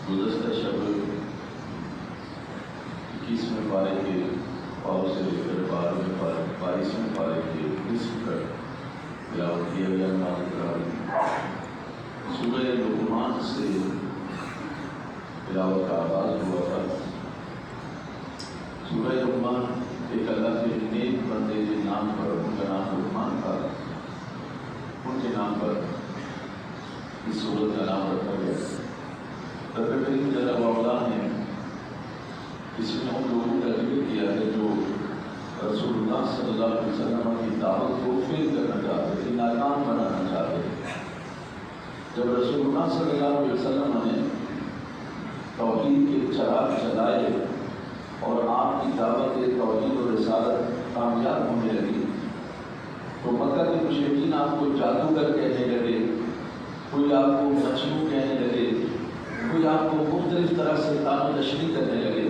گزشتہ شب 21ویں پارے کے پاؤ سے لے کر 22ویں پارے کے نصف تک تلاوت کیا گیا نماز سورہ لقمان سے تلاوت کا آغاز ہوا تھا۔ سورہ لقمان ایک اللہ کے نیک بندے کے نام پر، ان کا نام لقمان تھا، ان کے نام پر اس سورت کا نام رکھا گیا۔ رب کریم جل وعلا نے اس میں ان لوگوں کا ذکر کیا ہے جو رسول اللہ صلی اللہ علیہ وسلم کی دعوت کو فیل کرنا چاہتے تھے، ناکام بنانا چاہتے تھے۔ جب رسول اللہ صلی اللہ علیہ وسلم نے توحید کے چراغ جلائے اور آپ کی دعوت توحید و رسالت کامیاب ہونے لگی تو مکہ کے مشرکین آپ کو جادوگر کہنے لگے، کوئی آپ کو مجنون کہنے لگے، کوئی آپ کو مختلف طرح سے تعمیر تشریح کرنے لگے۔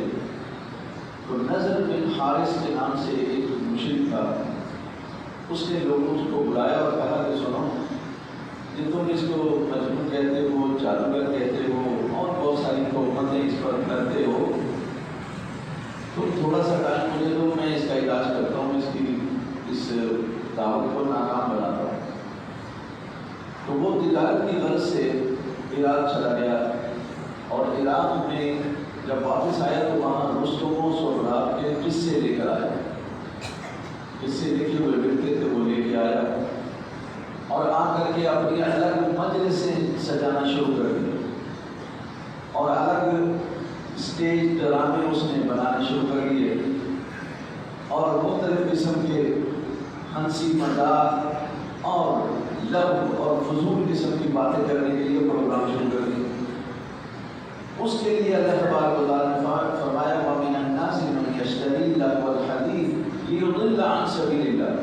تو نضر بن حارث کے نام سے ایک مشرک تھا، اس نے لوگوں کو بلایا اور کہا کہ سنو، جن تم اس کو مجنون کہتے ہو، جادوگر کہتے ہو اور بہت ساری تہمتیں اس پر کرتے ہو، تم تھوڑا سا ٹائم مجھے دو، میں اس کا علاج کرتا ہوں، اس دعوت کو ناکام بناتا ہوں۔ تو وہ تجارت کی غرض سے عراق چلا گیا اور عراق میں جب واپس آیا تو وہاں رستم و سہراب کے قصے لے کر آیا، قصے لکھے ہوئے ملتے تھے وہ لے کے آیا اور آ کر کے اپنی الگ مجلس سے سجانا شروع کر دیا اور الگ اسٹیج ڈرامے اس نے بنانے شروع کر دیے اور مختلف قسم کے ہنسی مذاق اور لغو اور فضول قسم کی باتیں کرنے کے لیے پروگرام شروع کر دیے۔ اس کے لیے اللہ تبارک و تعالیٰ نے فرمایا وَمِنَ النَّاسِ مَن يَشْتَرِي اللَّهْوَ الْحَدِيثَ لِيُضِلَّ عَن سَبِيلِ اللَّهِ۔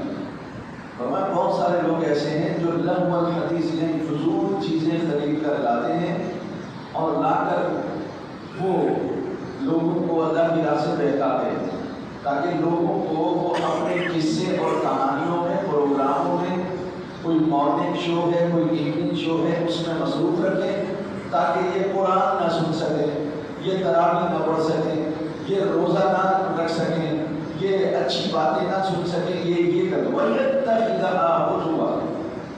فرمایا بہت سارے لوگ ایسے ہیں جو لغو الحدیث یعنی فضول چیزیں خرید کر لاتے ہیں اور لا کر وہ لوگوں کو اللہ کی راہ سے بہکاتے ہیں تاکہ لوگوں کو وہ اپنے قصے اور کہانیوں میں، پروگراموں میں، کوئی مارننگ شو ہے، کوئی ایوننگ شو ہے، اس میں مصروف رکھیں تاکہ یہ قرآن نہ سن سکیں، یہ تراویح نہ پڑھ سکیں، یہ روزہ نہ رکھ سکیں، یہ اچھی باتیں نہ سن سکیں، یہ کر دو۔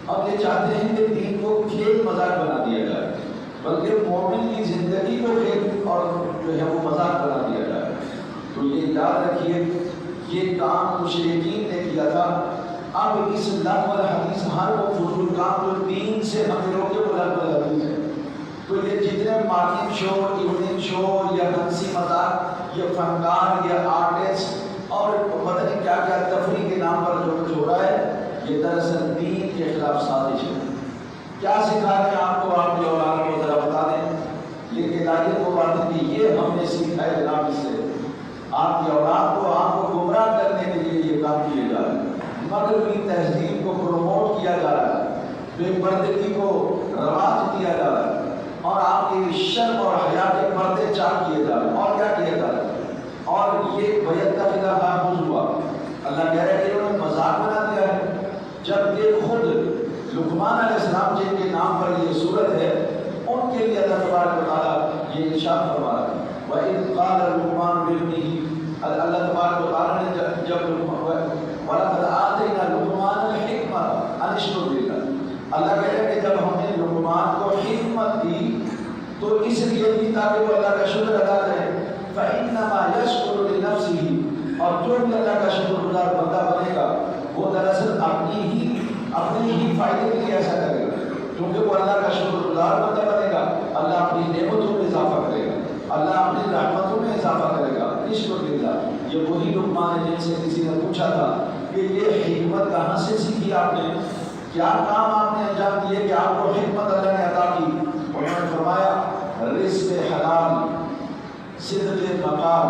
اب یہ چاہتے ہیں کہ دین کو کھیل مذاق بنا دیا جائے، بلکہ مومن کی زندگی کو کھیل اور جو ہے وہ مذاق بنا دیا جائے۔ تو یہ یاد رکھیے یہ کام مشرکین نے کیا تھا۔ اب اس لغو الحدیث ہر وہ فضول کام جو دین سے ہمیں روکے وہ لغو الحدیث ہے۔ تو یہ جتنے مارننگ شو، ایوننگ شو یا ہنسی مذاق یا فنکار یا آرٹسٹ اور پتہ نہیں کیا کیا تفریح کے نام پر جو کچھ ہو رہا ہے، یہ دراصل دین کے خلاف سازش ہے۔ کیا سکھا رہے ہیں آپ کو، آپ کی اولاد کو ذرا بتا دیں۔ لیکن آگے وہ بات ہے کہ یہ ہم نے سیکھا ہے جناب اس سے، آپ کی اولاد کو آپ کو گمراہ کرنے کے لیے یہ کام کیے جا رہے ہیں۔ مغربی تہذیب کو پروموٹ کیا جا رہا ہے، بے پردگی کو رواج دیا جا رہا ہے اور آپ کی شرم اور حیا کے پردے چاک کیے جا رہے ہیں۔ اور کیا کیا جا رہا ہے؟ اور یہ وَيَتَّخِذَ هُزُوًا، اللہ کہہ رہے ہیں کہ انہوں نے مذاق بنا دیا ہے، جب کہ خود لقمان علیہ السلام جن کے نام پر یہ صورت ہے ان کے لیے اللہ تبارک و تعالیٰ یہ ارشاد فرما رہا ہے وَإِذْ قَالَ لُقْمَانُ لِابْنِهِ، اللہ تبارک و تعالیٰ نے جب وَلَقَدْ آتَيْنَا لُقْمَانَ الْحِكْمَةَ أَنِ اشْكُرْ لِلَّهِ، اللہ کہہ رہے ہیں کہ جب ہم نے لقمان کو حکمت دی تو اس لیے بھی تاکہ وہ اللہ کا شکر ادا کرے، فَإِنَّمَا يَشْكُرُ لِنَفْسِهِ، اور جو بھی اللہ کا شکر گزار بندہ بنے گا وہ دراصل اپنے ہی فائدے کے لیے ایسا کرے گا، کیونکہ وہ اللہ کا شکر گزار بندہ بنے گا، اللہ اپنی نعمتوں میں اضافہ کرے گا، اللہ اپنی رحمتوں میں اضافہ کرے گا۔ اشکر للہ، یہ وہی لقمان ہے جن سے کسی نے پوچھا تھا کہ یہ حکمت کہاں سے سیکھی آپ نے، کیا کام آپ نے انجام دیے کہ آپ کو حکمت اللہ نے عطا کی؟ انہوں نے فرمایا رزق حلال، صدق مقام،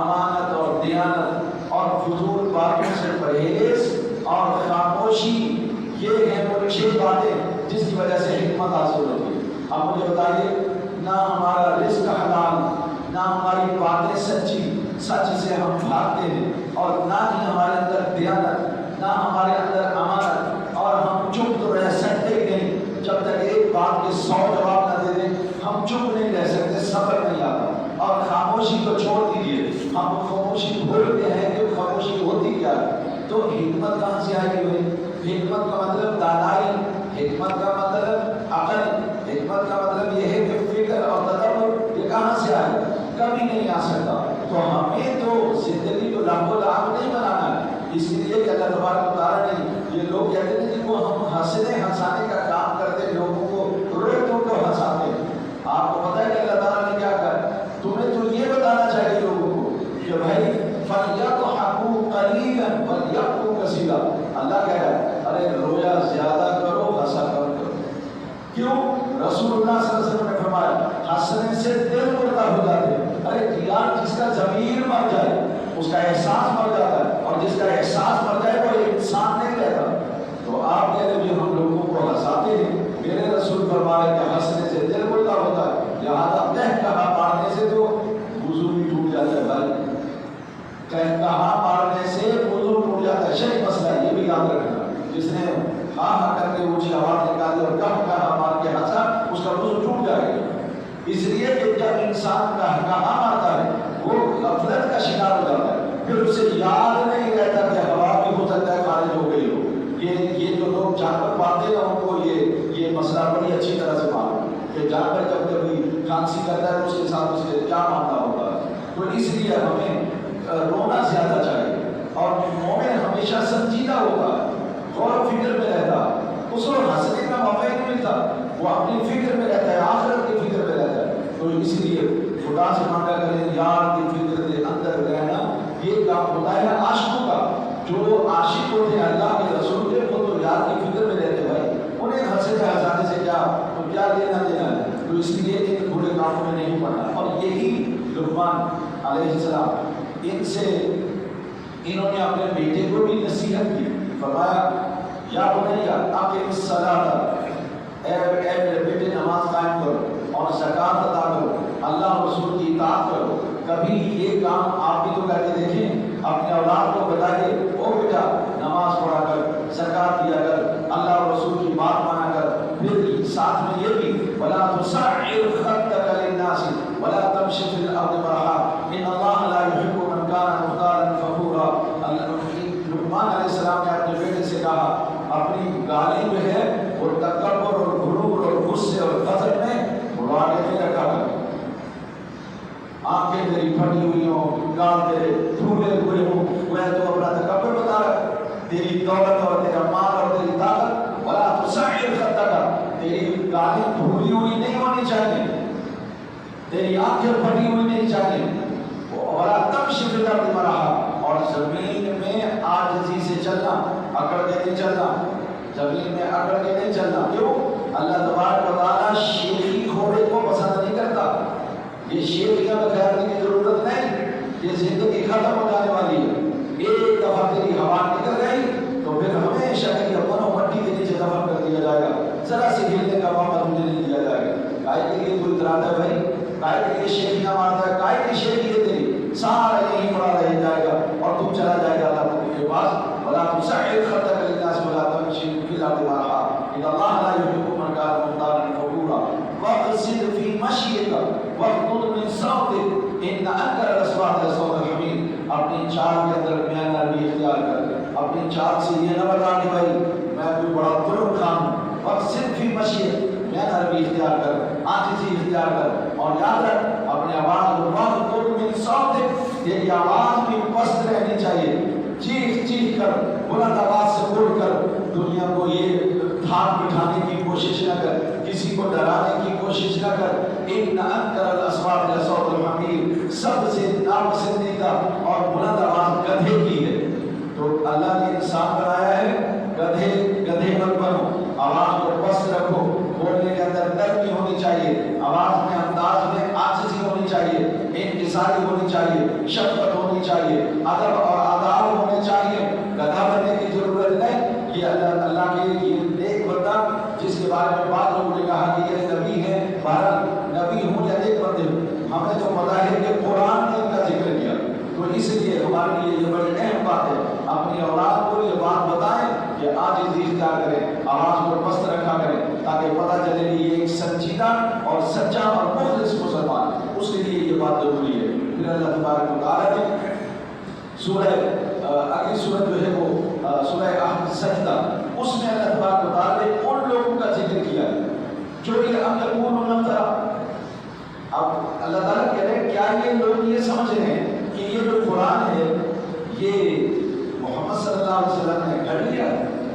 امانت اور دیانت اور فضول باتوں سے پرہیز اور خاموشی، یہ ہیں وہ 6 باتیں جس کی وجہ سے حکمت حاصل ہوتی ہے۔ آپ مجھے بتائیے، نہ ہمارا رزق حلال، نہ ہماری باتیں سچی، سچ سے ہم بھاگتے ہیں، اور نہ ہی ہمارے اندر دیانت، نہ ہمارے اندر امانت، اور ہم چپ تو رہ سکتے ہی نہیں جب تک ایک بات کے 100 جواب نہ دے دیں، ہم چپ نہیں رہ سکتے، خاموشی کو چھوڑ دیجیے. ہم خاموشی بھولتے ہیں کہ خاموشی ہوتی کیا ہے. تو حکمت کہاں سے آئی ہوئی؟ حکمت کا مطلب دانائی، حکمت کا مطلب عقل، حکمت کا مطلب یہ ہے کہ فکر اور تدبر. یہ کہاں سے آئے؟ کبھی نہیں آ سکتا. تو ہمیں تو زندگی کو لمبو لعب نہیں بنانا ہے. اس لیے کہ اللہ تبارک و تعالیٰ نے یہ لوگ کہتے ہیں جن کو ہم ہنسانے کا کام کرتے، لوگوں کو روک توڑ کو ہنساتے ہیں. آپ کو پتہ ہے کہ اللہ تعالیٰ نے کیا کہا؟ تمہیں تو یہ بتانا چاہیے لوگوں کو کہ بھائی فَلْيَضْحَكُوا قَلِيلًا وَلْيَبْكُوا كَثِيرًا. اللہ کہہ رہا ہے ارے رویا زیادہ کرو، ہنسا کم کرو. کیوں؟ رسول اللہ صلی اللہ علیہ وسلم نے فرمایا ہنسنے سے دل مردہ ہو جاتے ہیں. ارے یار جس کا ضمیر مر جائے اس کا احساس مر جاتا ہے، اور جس کا احساس مر جائے وہ انسان نہیں رہتا. تو آپ کہہ رہے ہم لوگوں کو ہنساتے ہیں. میرے رسول فرمایا کہ ہنسنے سے دل مردہ ہوتا ہے. لہٰذا کہا مارنے سے تو وضو بھی ٹوٹ جاتا ہے. بھائی کہا مارنے سے وضو ٹوٹ جاتا ہے. شریف مسئلہ ہے، یہ بھی یاد رکھنا. جس نے ہاں کر کے اونچی آواز نکالی اور کہا مار کے ہنسا، اس کا وضو ٹوٹ جائے گا. اس لیے کہ جب انسان کہا مارتا ہے وہ غفلت کا شکار ہو جاتا ہے. پھر اسے یاد نہیں رہتا کہ ہوا بھی ہو سکتا ہے خارج ہو گئی ہو. یہ جو لوگ جانور پالتے ہیں ان کو یہ مسئلہ بڑی اچھی طرح سے معلوم ہے کہ جانور جب کبھی کھانسی کرتا ہے تو اس کے ساتھ اس کے کیا معاملہ ہوتا ہے. تو اس لیے ہمیں رونا زیادہ چاہیے. اور مومن ہمیشہ سنجیدہ ہوتا ہے، غور و فکر میں رہتا ہے. اس کو ہنسنے کا موقع ہی نہیں ملتا، وہ اپنی فکر میں رہتا ہے، آخرت کی فکر میں رہتا ہے. تو اس لیے خدا سے مانگا کریں یار کی فکر کے اندر رہنا. یہ کام ہوتا ہے عاشقوں کا. جو عاشق ہوتے ہیں اللہ کے رسول کے، وہ تو یار کی فکر میں رہتے. بھائی انہیں ہنسنے ہنسانے سے کیا لینا دینا ہے. تو اس لیے ان برے کاموں میں نہیں پڑنا. اور یہی لقمان علیہ السلام انہوں نے اپنے بیٹے کو بھی نصیحت کی. فرمایا یا بنیا اقم الصلاۃ، اے میرے بیٹے نماز قائم کرو اور زکوٰۃ ادا کرو، اللہ رسول کی اطاعت کرو. کبھی یہ کام آپ بھی تو کر کے دیکھیں، اپنے اولاد کو بتائیے او بیٹا نماز پڑھا کر، زکوٰۃ دیا کر، اللہ اور رسول کی بات مانا کر. پھر ساتھ میں یہ بھی وَلَا تُصَعِّرْ خَدَّكَ لِلنَّاسِ وَلَا تَمْشِ فِي الْأَرْضِ مَرَحًا إِنَّ اللَّهَ لَا يُحِبُّ مَنْ كَانَ مُخْتَالًا فَخُورًا. لقمان علیہ السلام نے اپنے بیٹے سے کہا اپنی گالی جو ہے وہ تکبر اور غرور اور غصے اور غضب میں بڑھا کے نہیں رکھا کر. آنکھیں تیری پھٹی ہوئی ہوں، گال تیرے پھولے ہوئے ہوں، وہ تو اپنا تکبر بتا رہا. تیری دولت اور تیرا مال اور تیری طاقت، ولا تصعر خدک، تیری گالی پھولی ہوئی نہیں ہونی چاہیے، تیری آنکھیں پھٹی ہوئی نہیں چاہیے. ولا تمشي في الارض مرحا، اور زمین میں عاجزی سے چلنا، اکڑ کے نہیں چلنا، زمین میں اکڑ کے نہیں چلنا. کیوں؟ اللہ تبارک و تعالیٰ شیخی گھوڑے کو پسند نہیں کرتا. یہ شیخیاں بخیرنے کی ضرورت نہیں، یہ زندگی ختم ہو جانے والی ہے. ایک دفعہ تیری ہوا نکل گئی تو پھر ہمیشہ کے اپنوں مٹی کے نیچے دفن کر دیا جائے گا. ذرا سے ہلنے کا موقع تجھے نہیں دیا جائے گا. کائے کے لیے کوئی اتراتا ہے بھائی، کائے کے لیے شیخیاں مارتا ہے، کائے کی شیخی ہے تیری، سارا یہی پڑا رہ جائے گا اور تم چلا جائے گا اللہ کے پاس. ولا تصعر خدك للناس ولا تمشي في الارض مرحا ان الله لا يحب من كان مختالا فخورا واقصد في مشيك واغضض من صوتك ان انكر الاصوات لصوت الحمير. اپنی چال کے اندر میں نرمی اختیار کر، اپنی چال سے یہ نہ بتا کہ بھائی میں کوئی بڑا ظلم خان ہوں. واقصد في مشيك، میں نرمی اختیار کر، عاجزی اختیار کر. اور یاد رکھ اپنے آواز کو واغضض من صوتك، یہ آواز بھی پست رہنی چاہیے. چیخ چیخ کر، بلند آواز سے بول کر دنیا کو یہ دھان بٹھانے کی کوشش نہ کر، کسی کو ڈرانے کی کوشش نہ کر. ان انکر الاصوات لصوت الحمیر، سب سے ناپسندیدہ اور بلند آواز گدھے کی ہے. تو اللہ نے انسان بنایا ہے، گدھے مت بنو، آواز کو پست رکھو، بولنے کے اندر نرمی ہونی چاہیے، آواز میں انداز میں عاجزی ہونی چاہیے، انکساری ہونی چاہیے، شفقت ہونی چاہیے، ادب اور آداب ہونے چاہیے. گدھا بننے کی ضرورت نہیں. یہ اللہ کے یہ نیک بندہ جس کے بارے میں بعض لوگوں نے کہا کہ یہ نبی ہے، بہرحال نبی ہوں یا نیک بندے ہوں، ہمیں تو پتہ ہے کہ قرآن نے ان کا ذکر کیا. تو اس لیے ہمارے لیے یہ بڑی اہم بات ہے، اپنی اولاد کو یہ بات بتائیں کہ عاجزی اختیار کریں، آواز کو پست رکھا کریں، تاکہ پتہ چلے کہ یہ ایک سنجیدہ اور سچا اور مخلص مسلمان ہے. اس کے لیے یہ بات ضروری ہے. پھر اللہ تبارک و تعالیٰ نے سورہ اگلی سورت جو ہے وہ سورہ سجدہ، اس میں اللہ تبارک و تعالیٰ نے ان لوگوں کا ذکر کیا جو ام یقولون افترا۔ اب اللہ تعالیٰ کہہ رہے ہیں کیا یہ لوگ یہ سمجھ رہے ہیں کہ یہ جو قرآن ہے یہ محمد صلی اللہ علیہ وسلم نے گھڑ لیا،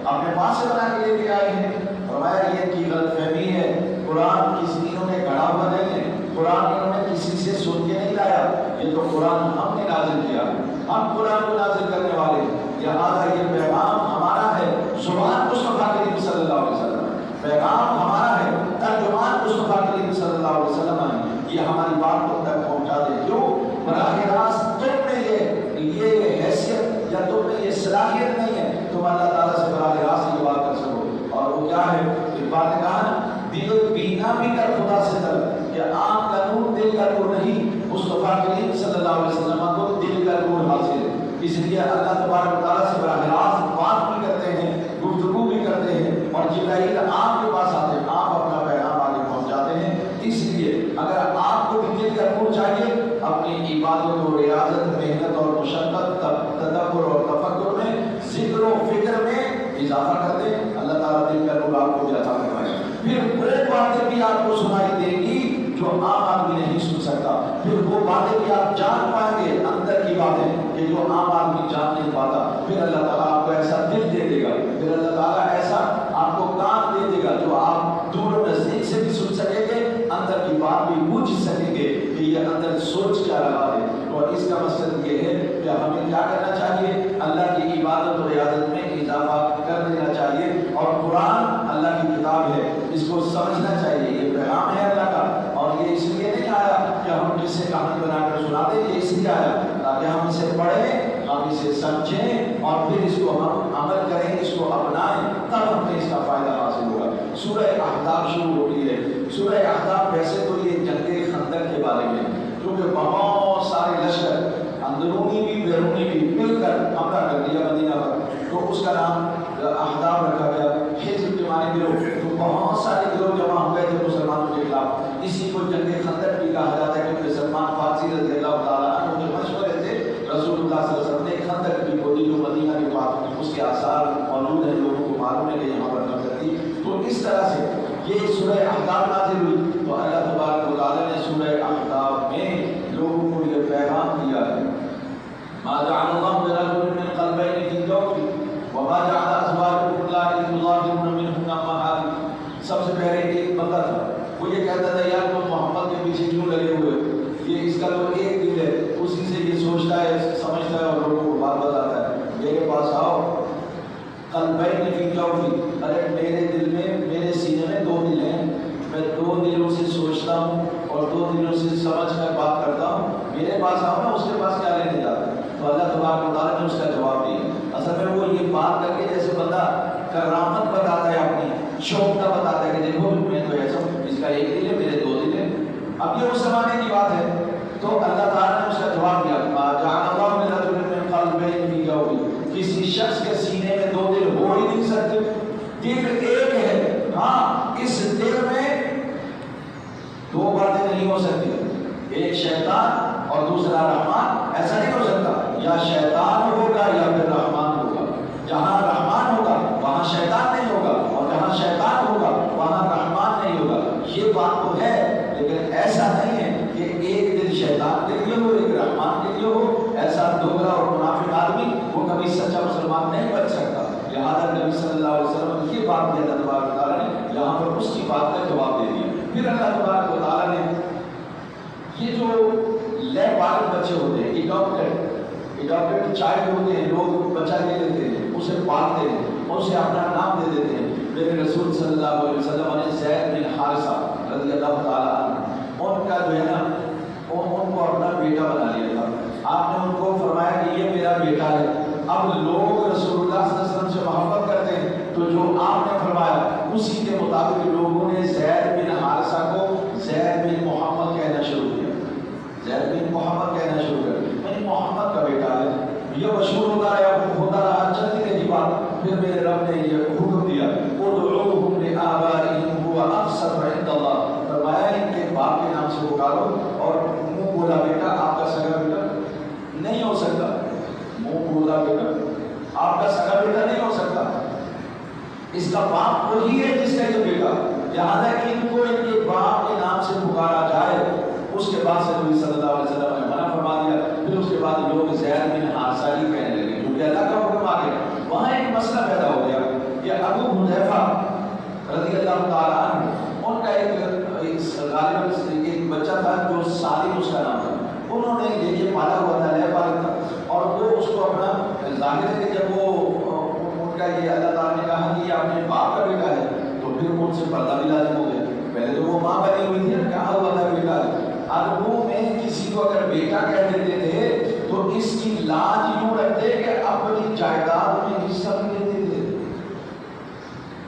اپنے پاس سے بنا کے لے کے آئے ہیں؟ فرمایا یہ کی غلط فہمی ہے، قرآن کسی انہوں نے گھڑا ہوا نہیں ہے، قرآن انہوں نے کسی سے سن کے نہیں لایا، یہ تو قرآن ہم نے نازل کیا، ہم قرآن کو نازل کرنے والے ہیں، لہٰذا یہ پیغام ہمارا ہے، زبان مصطفیٰ کریم صلی اللہ علیہ وسلم، پیغام ہمارا ہے، ترجمان مصطفیٰ کریم صلی اللہ علیہ وسلم ہے، یہ ہماری بات کو تک پہنچا دے۔ کیوں؟ براہ راست تم میں یہ حیثیت یا تم میں یہ صلاحیت نہیں ہے تم اللہ تعالیٰ سے براہ راست یہ بات کر سکو، اور وہ کیا ہے؟ ایک بات نے کہا نا، دل بینا بھی کر خدا سے طلب، کہ آنکھ کا نور دل کا نور نہیں، مصطفیٰ کریم صلی اللہ علیہ وسلم کو دل کا نور حاصل ہے، اس لیے اللہ تبارک و تعالیٰ سے براہ راست بات بھی کرتے ہیں، گفتگو بھی کرتے ہیں، اور جبرائیل آپ کے پاس آتے ہیں، آپ اپنا پیغام آگے پہنچاتے ہیں۔ اس لیے اگر آپ کو بھی دل کا نور چاہیے، اپنی عبادت و ریاضت، محنت اور مشقت، تدبر اور تفکر میں، ذکر و فکر میں اضافہ کر دیں، اللہ تعالیٰ دل کا نور آپ کو بھی عطا فرمائے۔ پھر وہ باتیں بھی آپ کو سنائی دیں گی جو عام آدمی نہیں سن سکتا، پھر وہ باتیں بھی آپ جان پائیں گے، اندر کی باتیں کہ جو عام آدمی جان نہیں پاتا، پھر اللہ تعالیٰ آپ کو ایسا دل دے دے گا، پھر اللہ تعالیٰ ایسا آپ کو کان دے دے گا جو آپ دور و نزدیک سے بھی سن سکیں گے، اندر کی بات بھی بوجھ سکیں گے کہ یہ اندر سوچ کیا رہا ہے۔ اور اس کا مقصد یہ ہے کہ ہمیں کیا کرنا چاہیے؟ اللہ کی عبادت و ریاضت میں اضافہ کر دینا چاہیے، اور قرآن اللہ کی کتاب ہے، اس کو سمجھنا چاہیے، یہ پیغام ہے اللہ کا، اور یہ اس لیے نہیں آیا کہ ہم کس سے کہانی بنا کر سنا دیں، یہ اس لیے آیا تاکہ ہم اسے پڑھیں، ہم اسے سمجھیں، اور پھر اس کو ہم عمل کریں، اس کو اپنائیں، تب ہمیں اس کا فائدہ حاصل ہوگا۔ سورہ احزاب شروع ہوتی ہے۔ سورہ احزاب ویسے تو یہ جنگ خندق کے بارے میں، کیونکہ بہت سارے لشکر اندرونی بھی بیرونی بھی مل کر حملہ کر دیا مدینہ پر، تو اس کا نام احزاب رکھا گیا، حزب کے معنی گروہ، تو بہت سارے گروہ جمع ہو گئے تھے مسلمانوں کے خلاف، اسی کو جنگ خندق بھی کہا جاتا ہے، کیونکہ سلمان فارسی رضی اللہ تعالیٰ عنہ جو مشورے تھے رسول اللہ صلی اللہ علیہ وسلم نے خندق بھی کھودی جو مدینہ کے پاس، اس کے آثار موجود ہیں، لوگوں کو معلوم ہے کہ یہاں پر خندق تھی۔ تو اس طرح سے یہ سورہ احزاب نازل ہوئی، تو اللہ تبارک و تعالیٰ نے سورہ احزاب میں لوگوں کو یہ پیغام دیا ہے، ما جعل اللہ لرجل من قلبین فی جوفہ وما جعل ازواجکم اللاتí تظاہرون منہن امہاتکم۔ سب سے پہلے ایک بندہ تھا، وہ یہ کہتا تھا یار تم محمد کے پیچھے کیوں لگے ہوئے، یہ اس کا تو ایک دل ہے، اسی سے یہ سوچتا ہے، سمجھتا ہے اور لوگوں کو بات بتاتا ہے، میرے پاس آؤ۔ قلبین فی جوفہ، ارے میرے دل میں، میرے سینے میں دو دل ہیں، میں دو دلوں سے سوچتا ہوں اور دو دلوں سے سمجھ کر بات کرتا ہوں، میرے پاس آؤ نا، اس کے پاس کیا لینے جاتا ہے؟ تو اللہ تبارک و تعالیٰ نے اس کا جواب دیا۔ اصل میں وہ یہ بات کر کے جیسے بندہ کرامت بتاتا ہے، اپنی شوقتا بتاتا ہے کہ دیکھو میں تو ایسا ہوں، اس کا ایک دل ہے، میرے دو دل ہیں۔ اب یہ اس زمانے کی بات ہے، تو اللہ تعالیٰ نے اس کا جواب دیا، ما جعل اللہ لرجل من قلبین فی جوفہ، کسی شخص کے سینے میں دو دل ہو ہی نہیں سکتے، دل ایک ہے، ہاں اس دل میں دو باتیں نہیں ہو سکتی، ایک شیطان اور دوسرا رحمان، ایسا نہیں ہو سکتا، یا شیطان ہوگا یا پھر رحمان ہوگا، جہاں رحمان ہوگا وہاں شیطان نہیں ہوگا، اور جہاں شیطان ہوگا وہاں رحمان نہیں ہوگا، یہ بات تو ہے، لیکن ایسا نہیں ہے کہ ایک دل شیطان کے لیے ہو ایک رحمان کے لیے ہو، ایسا دوگلا اور منافق آدمی وہ کبھی سچا مسلمان نہیں بن سکتا۔ لہٰذا نبی صلی اللہ علیہ وسلم یہ بات بھی اللہ تبارک و تعالیٰ نے یہاں پر اس کی بات کا جواب دے دیا۔ پھر اللہ تبارک و تعالیٰ نے یہ جو لیب والے بچے ہوتے ہیں، ایڈاپٹیڈ چائلڈ ہوتے ہیں، لوگ بچہ لے لیتے ہیں، اسے پالتے ہیں، اسے اپنا نام دے دیتے ہیں۔ میرے رسول صلی اللہ علیہ وسلم نے زید بن حارثہ رضی اللہ تعالیٰ عنہ، ان کا جو ہے نا ان کو اپنا بیٹا بنا لیا تھا۔ آپ نے ان کو فرمایا کہ یہ میرا بیٹا ہے۔ اب لوگ رسول اللہ صلی اللہ علیہ وسلم سے محبت کرتے ہیں، تو جو آپ نے فرمایا اسی کے مطابق لوگوں نے زید بن حارثہ کو زید بن محمد کہنا شروع کیا، زید بن محمد کہنا شروع کر دیا، یعنی محمد کا بیٹا ہے۔ یہ مشہور ہوتا رہا چلتی رہی بات۔ پھر میرے رب نے یہ حکم دیا، ادعوہم لآبائہم هو اقسط عند اللہ، فرمایا ان کے باپ کے نام سے پکارو، اور منہ بولا بیٹا آپ کا سگا نہیں ہو سکتا، منہ بولا بیٹا آپ کا سگا بیٹا نہیں ہو سکتا، اس کا باپ وہی ہے جس کا یہ بیٹا، لہٰذا ان کو ان کے باپ کے نام سے پکارا جائے۔ اس کے بعد سے نبی صلی اللہ علیہ وسلم نے منع فرما دیا۔ پھر اس کے بعد لوگ زید بن حارثہ ہی کہنے لگے کیونکہ اللہ کا حکم آ گیا۔ وہاں ایک مسئلہ پیدا ہو گیا کہ ابو حذیفہ رضی اللہ تعالیٰ عنہ ان کا غالباً ایک بچہ تھا جو سالم اس کا نام تھا، انہوں نے یہ پالا ہوا تھا، لے پالا تھا، اور وہ اس کو اپنا ظاہر ہے کہ جب وہ ان کا یہ اللہ تعالیٰ نے کہا کہ یہ اپنے باپ کا بیٹا ہے تو پھر ان سے پردہ بھی لازم ہو گیا۔ پہلے تو وہ ماں بنی ہوئی تھی، کہا ہوا تھا بیٹا، عربوں میں کسی کو اگر بیٹا کہہ دیتے تھے تو اس کی لاج یوں رکھتے کہ اپنی جائیداد میں حصہ بھی لیتے تھے،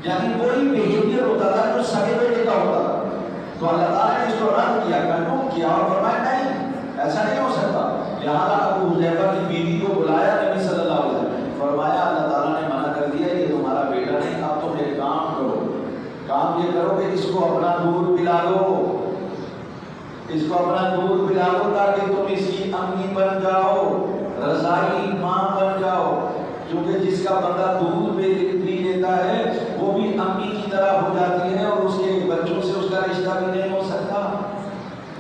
یعنی وہی بیہیویئر ہوتا تھا جو سگے بیٹے کا ہوتا تھا۔ تو اللہ تعالیٰ نے اس کو رد کیا، کنڈم کیا اور فرمایا نہیں، ایسا نہیں ہو سکتا۔ لہٰذا ابو حذیفہ کی بیوی کو بلایا نبی صلی اللہ علیہ وسلم، فرمایا اللہ تعالیٰ نے منع کر دیا یہ تمہارا بیٹا نہیں، اب تم ایک کام کرو، کام یہ کرو کہ اس کو اپنا دودھ پلا دو، اس کو اپنا دودھ پلا دو تاکہ تم اس کی امی بن جاؤ، رضائی ماں بن جاؤ، کیونکہ جس کا بندہ دودھ پی لیتا ہے وہ بھی امی کی طرح ہو جاتی ہے اور اس کے بچوں سے اس کا رشتہ بھی نہیں ہو سکتا،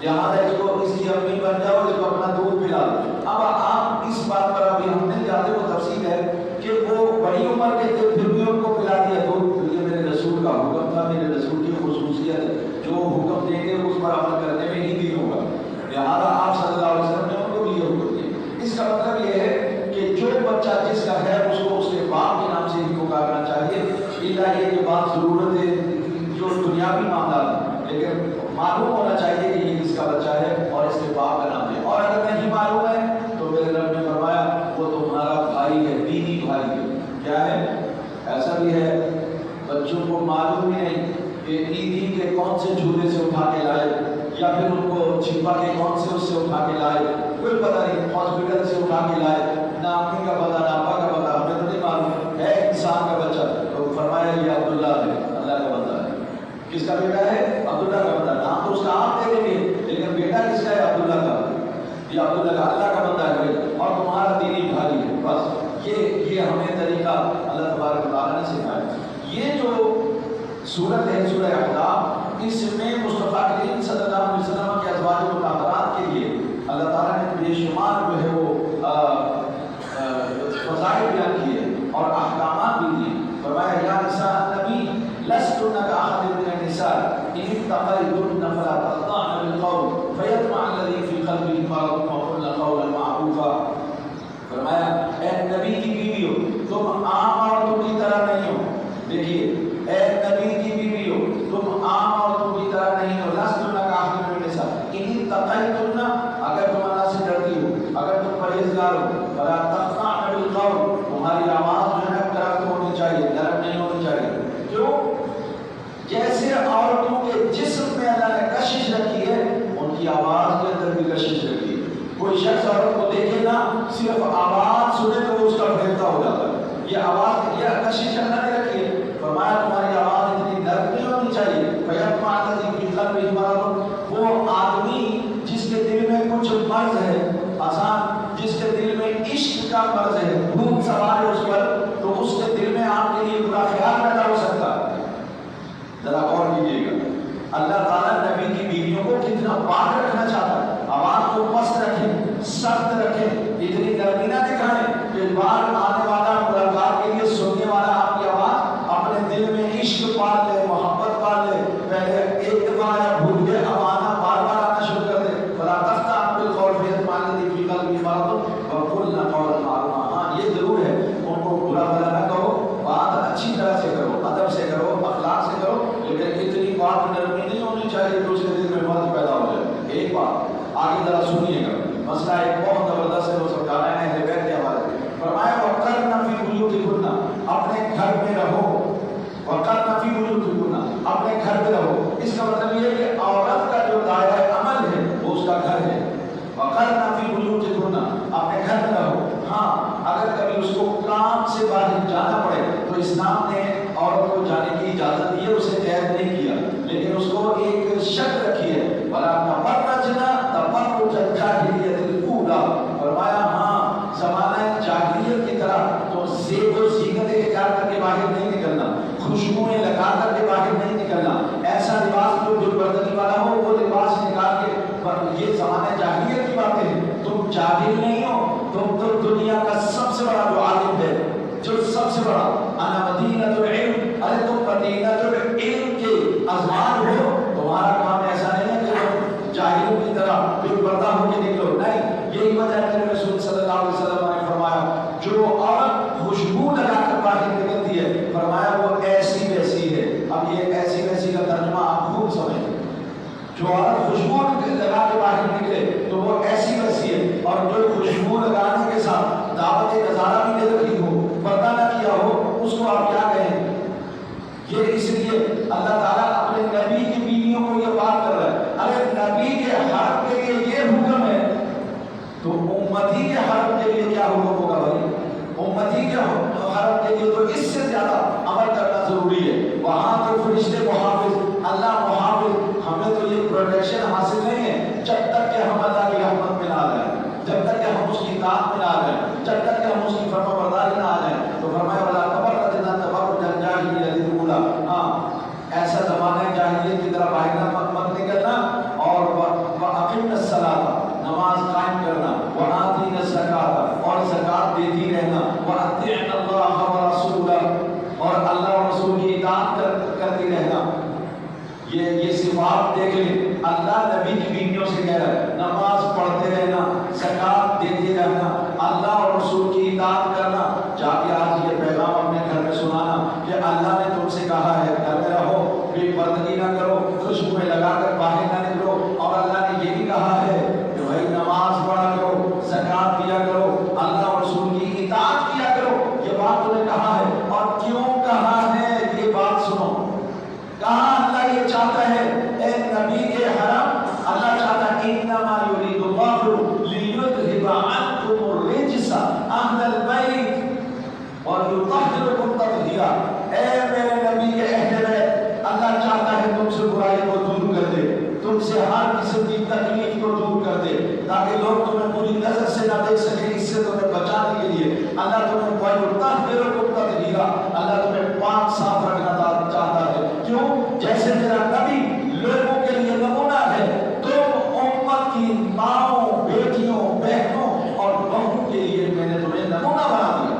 لہٰذا اس کو اس کی امی بن جاؤ، اس کو اپنا دودھ پلا دو۔ اب آپ اس بات پر ابھی ہم نہیں جاتے، وہ تفصیل ہے کہ وہ بڑی عمر کے تھے پھر بھی ان کو پلا دیا دودھ، یہ میرے رسول کا حکم تھا، میرے رسول کی خصوصیت ہے، جو حکم دیں گے اس پر عمل کرنے میں ہی دین ہوگا، لہٰذا آپ صلی اللہ علیہ وسلم نے ان کو بھی یہ حکم دیا۔ اس کا مطلب یہ ہے کہ جو بچہ جس کا ہے اس کو اس کے باپ کے نام سے ہی پکارنا چاہیے، اللہ یہ کہ بات ضرورت ہے جو دنیاوی معاملات ہیں، لیکن معلوم ہونا چاہیے کہ یہ کس کا بچہ ہے اور اس کے باپ کا نام ہے، اور اگر نہیں معلوم ہے تو میرے رب نے فرمایا وہ تمہارا بھائی ہے، دینی بھائی ہے۔ کیا ہے؟ ایسا بھی ہے بچوں کو معلوم ہی نہیں کہ عیدی کے کون سے جھولے سے اٹھا کے لائے یا پھر ان کو چھپا کے کون سے اس سے اٹھا کے لائے، کوئی پتہ نہیں، ہاسپٹل سے اٹھا کے لائے، نہ امی کا پتہ نہ ابا کا پتہ، ہمیں تو نہیں معلوم ہے انسان کا بچہ، تو فرمایا یہ عبداللہ ہے، اللہ کا بندہ ہے۔ کس کا بیٹا ہے؟ عبداللہ کا بندہ، نام تو اس کا آپ دے دیں گے لیکن بیٹا کس کا ہے؟ عبداللہ کا، یہ عبداللہ کا اللہ کا بندہ ہے اور تمہارا دینی بھائی ہے۔ بس یہ ہمیں طریقہ اللہ تبارک و تعالیٰ نے سکھایا۔ یہ جو سورت ہے سورہ احزاب، اس میں مصطفیٰ کریم صلی اللہ علیہ وسلم کے ازواج مطہرات کے لیے اللہ تعالیٰ نے بے شمار جو ہے وہ فضائل بیان کیے اور احکامات بھی دیے۔ فرمایا یا نساء النبی لستن کأحد من النساء ان اتقیتن فلا تخضعن بالقول فیطمع الذی فی قلبہ مرض وقلن قولا معروفا۔ فرمایا اے نبی کی بیویوں تم عام عورتوں کی طرح نہیں ہو، دیکھیے اے نبی کی بیویوں تم عام عورتوں کی طرح نہیں ہو، لستن کأحد من النساء ان اتقیتن، اگر تم اللہ سے ڈرتی ہو، اگر تم پرہیزگار ہو، فلا تخضعن بالقول، تمہاری آواز جو ہے درخت ہونی چاہیے، نرم نہیں ہونی چاہیے۔ کیوں؟ جیسے عورتوں کے جسم میں اللہ نے کشش رکھی ہے ان کی آواز کے اندر بھی کشش رکھی ہے۔ کوئی شخص عورت کو دیکھے نا صرف آواز سنے تو وہ اس کا فریفتہ ہو جاتا ہے، یہ آواز یہ کشش اللہ نے رکھی ہے۔ فرمایا تمہاری آواز اتنی نرم نہیں ہونی چاہیے، فیطمع الذی فی قلبہ مرض، وہ آدمی جس کے دل میں کچھ مرض ہے، آسان جس کے دل میں عشق کا مرض ہے، بھوت سوار ہے اس پر، تو اس کے دل میں آپ کے لیے برا خیال پیدا ہو سکتا ہے۔ ذرا غور کیجیے گا، اللہ تعالیٰ نبی کی بیویوں کو کتنا پاک رکھنا چاہتا ہے، آواز کو مست رکھیں، سخت رکھیں، اتنی نرمی نہ دکھائیں کہ بار آنے والا ملاقات کے لیے سننے والا آپ کی آواز اپنے دل میں عشق پال لے، محبت پال لے، پہلے ایک دفعہ یا بھول کے اب آنا بار بار آنا شروع کر دے۔ فلا تخضعن بالقول فیطمع الذی فی قلبہ مرض وقلن قولا معروفا۔ ہاں یہ ضرور ہے ان کو برا بھلا نہ کہو، بات اچھی طرح سے کرو، ادب سے کرو، اخلاق سے کرو، لیکن اتنی بات نرمی نہیں ہونی چاہیے کہ اس کے دل میں مرض پیدا ہو جائے۔ ایک بات آگے ذرا سنیے گا، مسئلہ ایک بہت زبردست ہے، وہ سمجھانا ہے اہل بیت کے حوالے سے۔ فرمایا وَقَرْنَ فِي بُيُوتِكُنَّ، اپنے گھر میں رہو، وَقَرْنَ فِي بُيُوتِكُنَّ، اپنے گھر میں رہو۔ اس کا مطلب یہ ہے کہ عورت کا جو دائرہ عمل ہے وہ اس کا گھر ہے۔ وَقَرْنَ فِي بُيُوتِكُنَّ، اپنے گھر میں رہو۔ ہاں اگر کبھی اس کو کام سے باہر جانا پڑے تو اسلام نے عورت کو جانے کی اجازت دی ہے، اسے قید نہیں کیا، لیکن اس کو ایک شرط رکھی ہے، وَلَا تَبَرَّجْنَ تَبَرُّجَ الْجَاهِلِيَّةِ الْأُولَىٰ۔ فرمایا ہاں عورت خوشبو لگا کے باہر نکلے تو وہ ایسی ویسی ہے، اور جو خوشبو لگانے کے ساتھ دعوت نظارہ بھی دے رکھی ہو، پردہ نہ کیا ہو، اس کو آپ کیا کہیں؟ یہ اس لیے اللہ تعالیٰ اپنے نبی کی بیویوں کو یہ بات کر رہا ہے. اگر نبی کے حرم کے لیے یہ حکم ہے تو امتی کے حرم کے لیے کیا حکم ہوگا بھائی؟ امتی کے حرم کے لیے تو اس سے زیادہ عمل کرنا ضروری ہے. وہاں تو فرشتے محافظ، اللہ محافظ، ہمیں تو یہ پروٹیکشن حاصل نہیں ہے جب تک کہ ہم اللہ کی رحمت میں نہ آ جائیں، جب تک کہ ہم اس کی اطاعت میں نہ آ جائیں، جب تک کہ ہم اس کی فرما برداری نہ آ جائیں. تو فرمایا ولا تبرجنا تبرج الجاہلیۃ الاولیٰ، ہاں ایسا زمانہ جاہلیت کی طرح باہر مت نکلنا، اور وَأَقِمْنَا الصَّلَاةَ، نماز قائم کرنا، وَآتِينَا الزَّکَاةَ، اور زکات دیتی رہنا، وَأَطِعْنَا اللَّهَ وَرَسُولَهُ، اور اللہ اور رسول کی اطاعت کرتی رہنا. یہ صفات دیکھ لیں. اللہ نبی کی بیویوں سے کہہ رہا ہے نماز پڑھتے رہنا، زکات دیتے رہنا، اللہ اور رسول کی اطاعت کرنا. جا کے آج یہ پیغام اپنے گھر میں سنانا کہ اللہ نے تم سے کہا ہے گھر میں رہو، بے پردگی نہ کرو، خوشبوئیں لگا کر باہر نہ نکلو، اور اللہ نے یہ بھی کہا ہے کہ بھائی نماز پڑھا کرو، زکات دیا کرو، اللہ اور رسول کی اطاعت کیا کرو. یہ بات تمہیں کہا ہے. اور کیوں کہا ہے یہ بات سنو. کہاں اللہ یہ چاہتا ہے اے نبی کے حرم، اللہ چاہتا ہے انما یرید اللہ لیذھب عنکم الرجس اہل البیت ویطہرکم تطہیرا. اے میرے نبی کے اہل بیت، اللہ چاہتا ہے تم سے برائی کو دور کر دے، تم سے ہر قسم کی تکلیف کو دور کر دے، تاکہ لوگ تمہیں بری نظر سے نہ دیکھ سکیں. اس سے تمہیں بچانے کے لیے اللہ تمہیں ویطہرکم تطہیرا، اللہ تمہیں پاک صاف رکھنا چاہتا ہے. کیوں؟ جیسے میرا نبی لوگوں کے لیے نمونہ ہے، تم امت کی ماؤں، بیٹیوں، بہنوں اور بہوؤں کے لیے میں نے تمہیں نمونہ بنا دیا.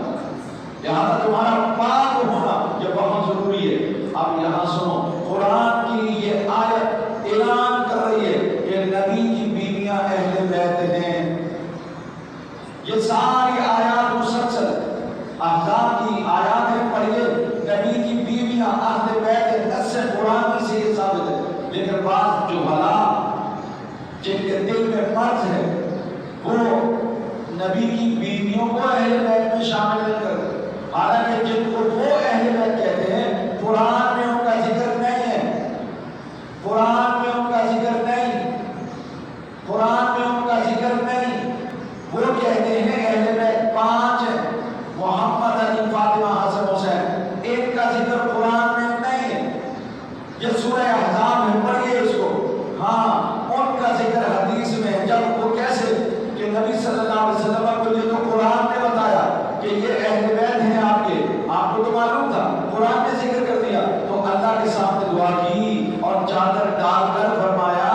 لہٰذا تمہارا پاک ہونا یہ بہت ضروری ہے. اب یہاں سنو، قرآن کی یہ آیت اعلان کر رہی ہے کہ نبی کی بیویاں اہل بیت ہیں. یہ ساری آیات مسلسل احزاب کی آیات ہیں، پڑھیے. نبی کی بیویاں اہل بیت نص قرآن سے یہ ثابت ہے. لیکن بعض جہلا جن کے دل میں مرض ہے وہ نبی کی بیویوں کو اہل بیت میں شامل نہیں کرتے، حالانکہ جن کو وہ اہل بیت کہتے ہیں قرآن میں ان کا ذکر نہیں ہے. قرآن میں ان کا ذکر نہیں، قرآن میں ان کا ذکر نہیں. وہ کہتے ہیں اہل بیت 5 ہیں، محمد، علی، فاطمہ، حسن، حسین. ان کا ذکر قرآن میں نہیں ہے. یہ سورہ احزاب میں پڑھیے اس کو. ہاں ان کا ذکر حدیث میں ہے. جب وہ کیسے کہ نبی صلی اللہ علیہ وسلم کو یہ تو قرآن نے بتایا کہ یہ اہل بیت ہیں آپ کے، آپ کو تو معلوم تھا، قرآن نے ذکر کر دیا تو اللہ کے سامنے دعا کی اور چادر ڈال کر فرمایا،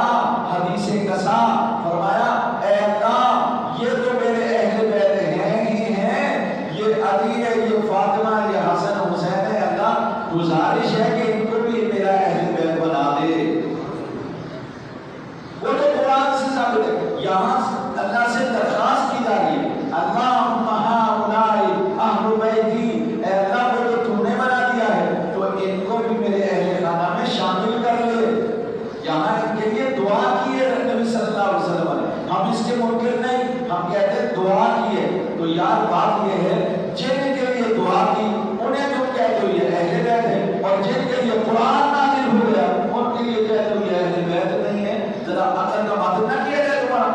حدیث قصہ فرمایا اے اللہ یہ تو میرے اہل بیت ہیں ہی ہیں، یہ علی ہے، یہ فاطمہ، یہ حسن حسین ہے، اللہ گزارش ہے کہ ان کو بھی میرا اہل بیت بنا دے. وہ تو قرآن سے ثابت ہے. یہاں اللہ سے درخواست کی جا رہی ہے اللہم ہؤلاء اہل بیتی، اے اللہ کو جو تم نے بنا دیا ہے تو ان کو بھی میرے اہل خانہ میں شامل کر لے. یہاں ان کے لیے دعا کی ہے نبی صلی اللہ علیہ وسلم نے. ہم اس کے منکر نہیں، ہم کہتے ہیں دعا کی ہے. تو یار بات یہ ہے جن کے لیے دعا کی انہیں تم کہتے ہو یہ اہل بیت ہے، اور جن کے لیے قرآن نازل ہو گیا ان کے لیے کہتے ہو یہ اہل بیت نہیں ہے. ذرا عقل کا بات نہ کیا جائے تمہارا.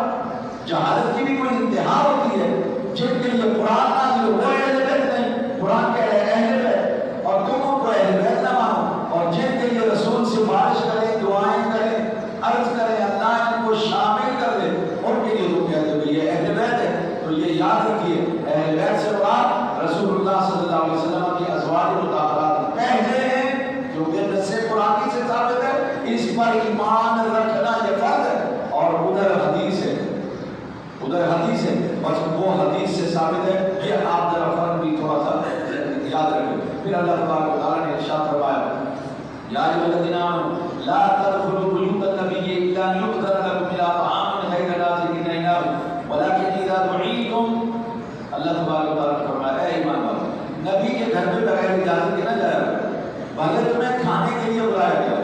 جہالت کی بھی کوئی انتہا ہوتی ہے. جن کے لیے قرآن نازل ہو وہ اہل بیت نہیں، قرآن کہہ رہے ہیں اہل بیت، اور تم ان کو اہل بیت نہ مانو. اور جن کے لیے رسول سفارش کریں، دعائیں کریں، عرض کریں اللہ ان کو شامل کر دے، ان کے لیے تم کہتے ہو یہ اہل بیت ہے. تو یہ یاد رکھیے اہل بیت سے مراد رسول اللہ صلی اللہ علیہ وسلم کی ازواج مطہرات پہلے ہیں، کیونکہ نص قرآنی سے ثابت ہے. اس پر ایمان رکھنا یہ فرض ہے. اور ادھر حدیث ہے، ادھر حدیث ہے، بس وہ حدیث سے ثابت ہے. یہ آپ ذرا فرق بھی تھوڑا سا یاد رکھیں. پھر اللہ تبارک و تعالیٰ نے ارشاد فرمایا یا ایھا الذین آمنوا لا تدخلوا بیوت النبی الا ان یؤذن لکم الی طعام غیر ناظرین اناہ ولکن اذا دعیتم. اللہ تبارک و تعالیٰ نے فرمایا اے ایمان والو، نبی کے گھر میں بغیر اجازت کے نہ جایا کرو. بھلے تمہیں کھانے کے لیے بلایا گیا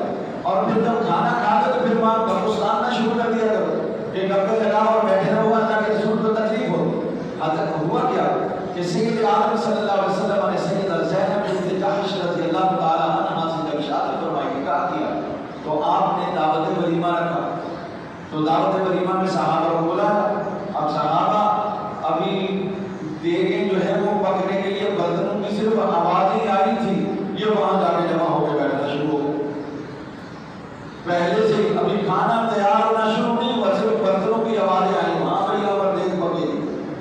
اور پھر جب کھانا کھا لو تو پھر وہاں گپستان نہ کہ ڈبے لگاؤ اور بیٹھے رہو وہاں جا کے رسول کو تکلیف ہوتی. حضرت ہوا کیا کہ سید عالم صلی اللہ علیہ وسلم نے سیدہ زینب بنت جحش رضی اللہ تعالی عنہا سے جب شادی فرمائی نکاح کیا تو آپ نے دعوت ولیمہ رکھا. تو دعوت ولیمہ میں صحابہ کو بلایا. اب صحابہ ابھی دیگیں جو ہے وہ پکنے کے لیے برتنوں کی صرف آوازیں آئی تھی, یہ وہاں جا کے جمع ہو کے بیٹھنا شروع ہو گئے. پہلے سے ابھی کھانا تیار ہونا شروع نہیں ہوا, صرف برتنوں کی آوازیں آئی, وہاں پر یہاں پر دیکھ پکے گی.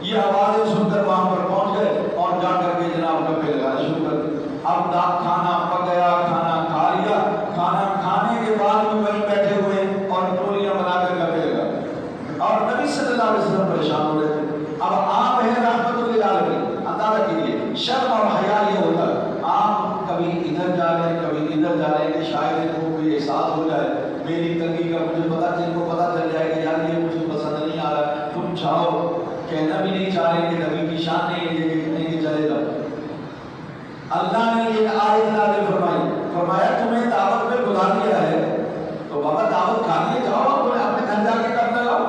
یہ آوازیں سن کر وہاں پر پہنچ گئے اور جا کر کے جناب ڈبے لگانا شروع کر دیا. اب کھانا پک گیا, کھانا کھا لیا, کھانا کھانے کے بعد بھی وہیں بیٹھے ہوئے اور ٹولیاں بنا کر ڈبے لگا. اور نبی صلی اللہ علیہ وسلم پریشان ہو رہے تھے. اب آپ ہیں رحمت للعالمین, اندازہ کیجیے شرم اور حیا یہ ہوتا ہے. آپ کبھی ادھر جا رہے ہیں کبھی ادھر جا رہے ہیں کہ شاید ان کو کوئی احساس ہو جائے میری تنگی کا, مجھے پتا جن کو پتا چل جائے کہ یار یہ مجھے پسند نہیں آ رہا ہے. تم چاہو کہنا بھی نہیں چاہ رہے کہ نبی کی شان نہیں ہے کہ کہیں کہ چلے جاؤ. اللہ نے یہ آیت نازل فرمائی, فرمایا تمہیں دعوت میں بلا دیا ہے تو بابا دعوت کھا لیے جاؤ, اپنے گھر جا کے کر لگاؤ,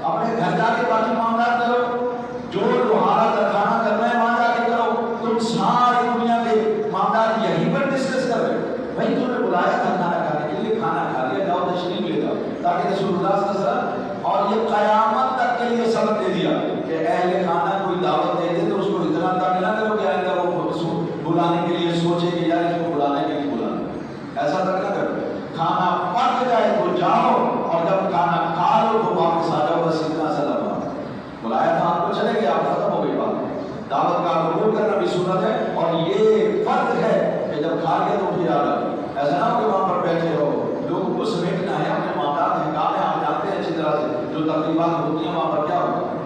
اپنے گھر جا کے باقی معاملات کرو, جو لوہارا درخانہ کرنا ہے وہاں جا کے کرو. تم ساری دنیا کے معاملات یہیں پر ڈسکس کر رہے ہو. بھائی تمہیں بلایا تھا کھانا کھانے کے لیے, کھانا کھا لیا, جاؤ تشریف لے جاؤ, تاکہ رسول اللہ صلی اللہ علیہ وسلم اور یہ قیامت تک کے لیے سبق دے دیا کہ اہل خانہ کوئی دعوت دے دے تو اس کو اتنا تک نہ کرو کہ آئندہ وہ بلانے کے لیے سوچے کہ یار اس کو بلانے کے لیے بلانا, ایسا تک نہ کرو. کھانا پک جائے تو جاؤ اور جب کھانا کھا لو تو واپس آ جاؤ, بس اتنا سا لگا. بلایا تھا آپ کو چلے گئے, آپ ختم ہو گئی بات. دعوت کا قبول کرنا بھی سنت ہے اور یہ فرض ہے کہ جب کھا لیا تو پھر آ جاؤ. ایسا نہ ہو کہ وہاں پر بیٹھے ہو, لوگوں کو سمیٹنا ہے, اپنے معاملات ہیں, کام ہے, آپ جانتے ہیں اچھی طرح سے جو تقریبات ہوتی ہیں وہاں پر کیا ہوتا ہے.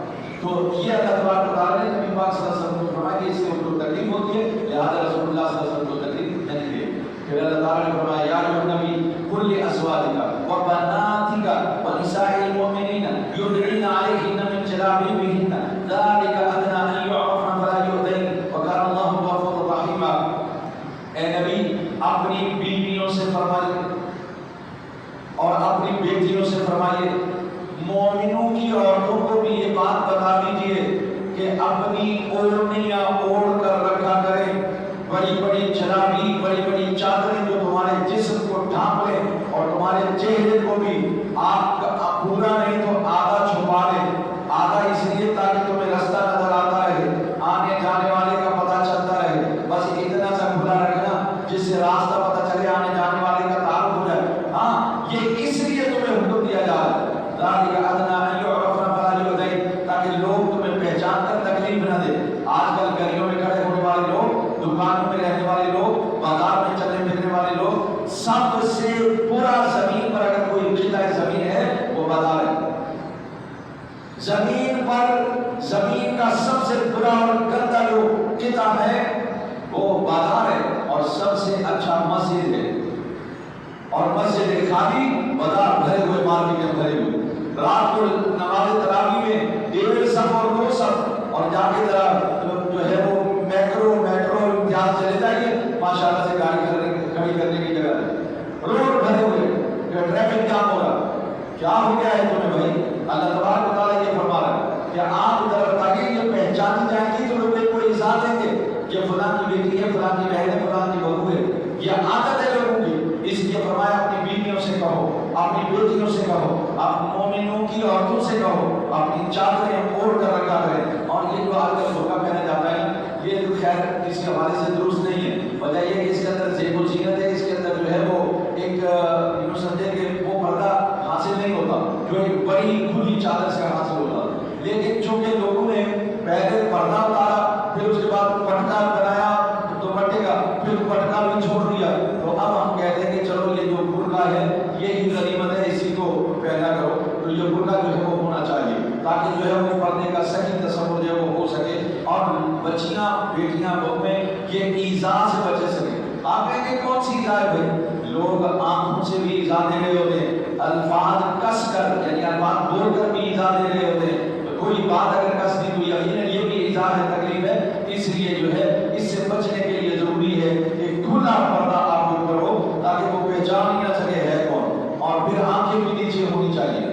تو یہ اللہ تبارک و تعالیٰ نے نبی پاک صلی اللہ علیہ وسلم کو فرمایا کہ اس سے ان کو تکلیف ہوتی ہے, لہٰذا رسول اللہ صلی اللہ علیہ وسلم کو تکلیف نہیں دے. پھر اللہ تعالیٰ نے فرمایا یا ایھا النبی قل لأزواجک وبناتک ونساء المؤمنین یدنین علیہن من جلابیبہن ذلک ادنی ان یعرفن فلا یؤذین وکان اللہ غفورا رحیما. اے نبی اپنی بیویوں سے فرمائیے اور اپنی بیٹیوں سے فرمائیے, مومنوں کی عورتوں کو بھی یہ بات بتا دیجئے کہ اپنی اوڑھنیاں اوڑھ کر رکھا کریں, بڑی بڑی جلابی, بڑی بڑی چادریں جو تمہارے جسم کو ڈھانپ لیں اور تمہارے چہرے کو بھی آپ کا پورا نہیں تو آدھا چھپا لیں. آدھا اس لیے تاکہ تمہیں رستہ نظر آتا رہے, آنے جانے والے کا پتہ چلتا رہے, بس اتنا سا کھلا رکھنا جس سے راستہ پتہ چلے, آنے جانے والے کا تعارف ہو جائے. ہاں یہ اس لیے تمہیں حکم دیا جا رہا ہے ذالک ادنی ان یعرفن فلا یؤذین, تاکہ لوگ تمہیں پہچان کر تکلیف نہ دے. آج کل گلیوں میں کھڑے ہونے والے لوگ, دکانوں میں رہنے والے لوگ, بازار میں چلنے پھرنے والے لوگ, سب سے برا زمین پر اگر کوئی قطعہ زمین ہے وہ بازار ہے. زمین پر زمین کا سب سے برا اور گندا جو قطعہ ہے وہ بازار ہے, اور سب سے اچھا مسجد ہے. اور مسجد خالی, بازار بھرے ہوئے, مارکیٹیں بھرے ہوئے. رات کو نماز تراویح میں 1.5 صف اور 2 صف, اور جا کے ذرا جو ہے وہ میٹرو امتیاز چلے جائیے, ماشاءاللہ سے گاڑی کھڑی کرنے کی جگہ ہے, روڈ بھرے ہوئے, ٹریفک جام ہو رہا. کیا ہو گیا ہے تمہیں بھائی؟ اللہ تبارک و تعالیٰ یہ فرما رہا ہے کہ آپ ادھر تاکہ یہ پہچانی جائیں گی تو لوگ کو احساس دیں گے یہ فلاں کی بیٹی ہے, فلاں کی بہن ہے, فلاں کی بہو ہے. یہ عادت ہے لوگوں کی. اس لیے فرمایا اپنی بیویوں سے کہو, اپنی بیٹیوں سے کہو, اپنی مومنوں کی عورتوں سے کہو, اپنی چادریں اوڑھ کر رکھا کریں. اور یہ جو آج کل برقع پہنا جاتا ہے یہ تو خیر اس کے حوالے سے درست نہیں ہے. وجہ یہ کہ اس کے اندر زیب و زینت ہے, اس کے اندر جو ہے وہ ایک یوں سمجھے کہ وہ پردہ حاصل نہیں ہوتا جو ایک بڑی کھلی چادر سے حاصل ہوتا. لیکن چونکہ لوگوں نے پہلے پردہ اتارا, پھر اس کے بعد پٹکا بنایا دوپٹے کا, پھر پٹکا بھی چھوڑ دیا, تو اب ہم کہتے ہیں کہ چلو یہ جو برقع ہے یہی غنیمت ہے, اسی کو پہنا کرو. تو یہ برقع جو ہے وہ ہونا چاہیے تاکہ جو ہے وہ پردے کا صحیح تصور جو ہے وہ ہو سکے اور بچیاں بیٹیاں بہویں یہ ایذا سے بچ سکیں. آپ کہیں گے کون سی ایذا ہے بھائی؟ لوگ آنکھوں سے بھی ایذا دے رہے ہوتے ہیں, الفاظ کس کر یعنی الفاظ بول کر بھی ایذا دے رہے ہوتے ہیں. کوئی بات اگر کس دی تو یقیناً یہ بھی ایذا ہے, تکلیف ہے. اس لیے جو ہے اس سے بچنے کے لیے ضروری ہے کہ کھلا پردہ آپ کو کرو تاکہ وہ پہچان ہی نہ سکے ہے کون, اور پھر آنکھیں بھی نیچے ہونی چاہیے.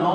9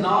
9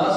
10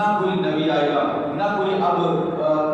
نہ کوئی نبی آئے گا، نہ کوئی اب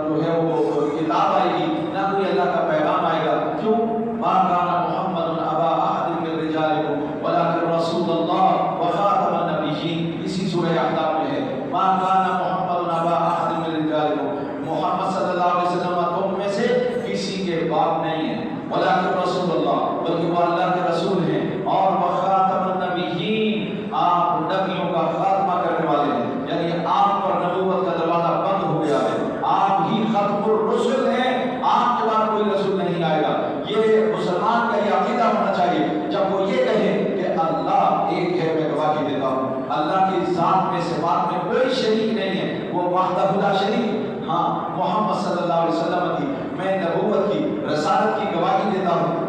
جو ہے وہ کتاب آئے گی، نہ کوئی اللہ کا پیغام آئے گا. کیوں؟ ما کان محمد ابا احد من رجالکم ولکن رسول اللہ وخاتم النبیین. اسی سورہ احزاب میں ہے ما کان محمد ابا احد من رجالکم، محمد صلی اللہ علیہ وسلم تم میں سے کسی کے باپ نہیں ہے، ولکن رسول اللہ، بلکہ وہ اللہ کے رسول ہیں، اور وخاتم النبیین، آپ نبیوں کا خاتمہ کرنے والے ہیں. یعنی آپ پر نبوت کا دروازہ بند ہو گیا ہے، آپ ہی ختم الرسل ہیں، آپ کے بعد کوئی رسول نہیں آئے گا. یہ مسلمان کا یہ عقیدہ ہونا چاہیے. جب وہ یہ کہے کہ اللہ ایک ہے، میں گواہی دیتا ہوں اللہ کی ذات میں صفات میں کوئی شریک نہیں ہے، وہ وحدہ لا شریک. ہاں محمد صلی اللہ علیہ وسلم کی میں نبوت کی رسالت کی گواہی دیتا ہوں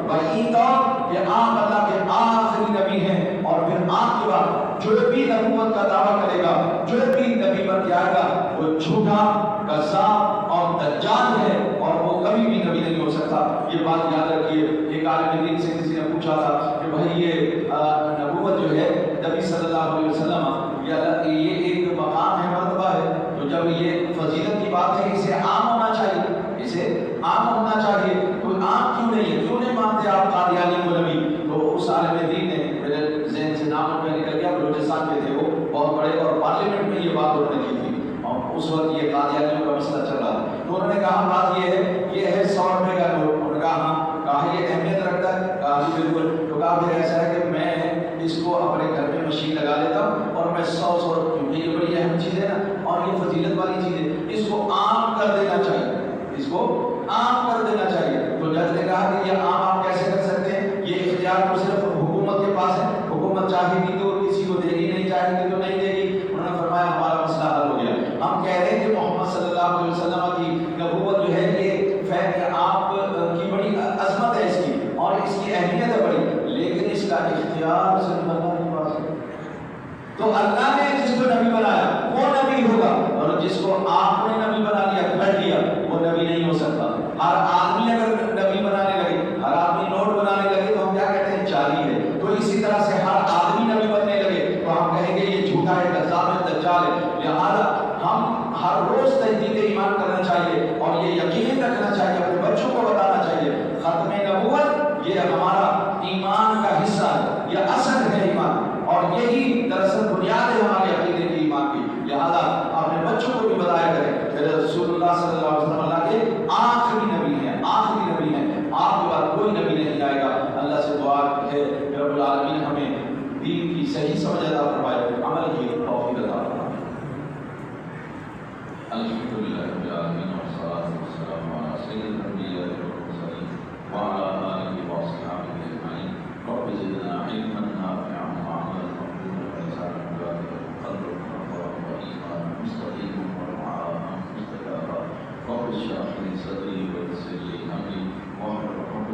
کہ آپ اللہ کے آخری نبی ہیں، اور پھر آپ کے بعد جو بھی نبوت کا دعویٰ کرے گا، جو بھی نبی بن کے آئے گا، وہ جھوٹا، کذاب اور دجال ہے، اور وہ کبھی بھی نبی نہیں ہو سکتا. یہ بات یاد رکھیے. ایک عالم دین سے کسی نے پوچھا تھا کہ بھائی یہ نبوت جو ہے نبی صلی اللہ علیہ وسلم یہ ایک مقام ہے، مرتبہ ہے، تو جب یہ فضیلت کی بات ہے اسے عام ہونا چاہیے، اسے عام ہونا چاہیے، تو عام کیوں نہیں ہے؟ کیوں نہیں مانتے آپ قادیانی کو نبی؟ تو اس عالم دین نے، میرے ذہن سے نام میں نکل گیا، بلوچستان کے تھے وہ، بہت بڑے، اور پارلیمنٹ میں یہ بات انہوں نے کی تھی، اور اس وقت یہ قادیانیوں کا مسئلہ چل رہا تھا. تو انہوں نے کہا بات یہ ہے 100 روپے کا نوٹ. انہوں نے کہا ہاں. کہا یہ اہمیت رکھتا ہے؟ کہا جی بالکل. تو کہا پھر ایسا ہے کہ میں اس کو اپنے گھر میں مشین لگا لیتا ہوں، اور میں 100 کیونکہ یہ بڑی اہم چیز ہے نا، اور یہ فضیلت والی چیز ہے، اس کو عام کر دینا چاہیے، اس کو عام کر دینا چاہیے. تو جج نے کہا کہ یہ عام آپ کیسے کر سکتے ہیں؟ یہ اختیار تو صرف حکومت کے پاس ہے، حکومت چاہے گی تو کسی کو دے گی، نہیں چاہے گی تو نہیں دے گی. انہوں نے فرمایا ہمارا مسئلہ حل ہو گیا. ہم کہہ رہے ہیں کہ محمد صلی اللہ علیہ وسلم کی نبوت جو ہے یہ فیض آپ کی بڑی عظمت ہے، اس کی اور اس کی اہمیت ہے بڑی، لیکن اس کا اختیار صرف اللہ کے پاس ہے. تو اللہ نے جس کو نبی بنایا وہ نبی ہوگا، اور جس کو آپ نے نبی بنا لیا، کر دیا، وہ نبی نہیں ہو سکتا. ہر آدمی اگر نبی بنانے لگے، ہر آدمی نوٹ بنانے لگے، تو ہم کیا کہتے ہیں؟ جعلی ہے. تو اسی طرح سے ہر آدمی نبی بننے لگے تو ہم کہیں گے یہ جھوٹا ہے، کذاب ہے، دجال ہے. لہذا ہم ہر روز تجدید ایمان کرنا چاہیے، اور یہ یقین رکھنا چاہیے، اپنے بچوں کو بتانا چاہیے ختم نبوت یہ ہمارا ایمان کا حصہ ہے، یہ اصل ہے ایمان، اور یہی دراصل بنیاد ہے ہمارے عقیدے کی، ایمان کی. لہذا اپنے بچوں کو بھی بتایا کریں کہ رسول اللہ صلی اللہ علیہ وسلم اللہ کے آخری نبی ہیں، آخری نبی ہیں، آپ کے بعد کوئی نبی نہیں آئے گا. اللہ سے دعا ہے کہ رب العالمین ہمیں دین کی صحیح سمجھ عطا فرمائے، عمل کی توفیق عطا فرمائے. الحمدللہ رب العالمین والصلاۃ والسلام علی سید الانبیاء والمرسلین وعلی آلہ واصحابہ اجمعین. رب زدنا علما نافعا وعملا مقبولا ولسانا ذاکرا وقلبا خاشعا وایمانا مستقیما ودعاء مستجابا. رب اشرح لي صدری ويسر لي امری واحلل عقدۃ